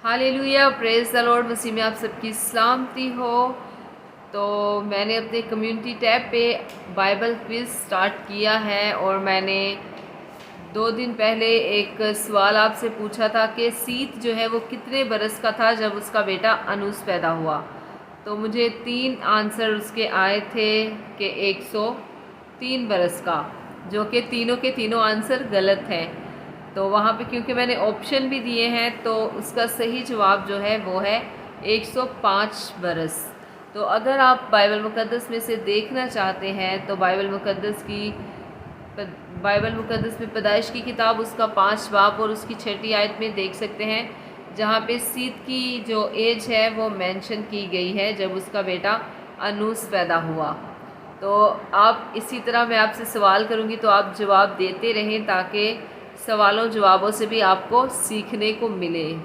Hallelujah, praise the lord. मसीह में आप सबकी सलामती हो। तो मैंने अपने कम्युनिटी टैब पे बाइबल क्विज़ स्टार्ट किया है और मैंने 2 दिन पहले एक सवाल आपसे पूछा था कि सीत जो है वो कितने बरस का था जब उसका बेटा अनूस पैदा हुआ। तो मुझे 3 आंसर उसके आए थे कि 103 बरस का, जो कि तीनों के तीनों आंसर गलत हैं। तो वहाँ पे क्योंकि मैंने ऑप्शन भी दिए हैं तो उसका सही जवाब जो है वो है 105 बरस। तो अगर आप बाइबल मुक़द्दस में से देखना चाहते हैं तो बाइबल मुक़द्दस में पैदाइश की किताब उसका 5 बाब और उसकी 6ठी आयत में देख सकते हैं, जहाँ पे सीत की जो एज है वो मेंशन की गई है जब उसका बेटा अनूस पैदा हुआ। तो आप इसी तरह मैं आपसे सवाल करूँगी तो आप जवाब देते रहें ताकि सवालों जवाबों से भी आपको सीखने को मिले।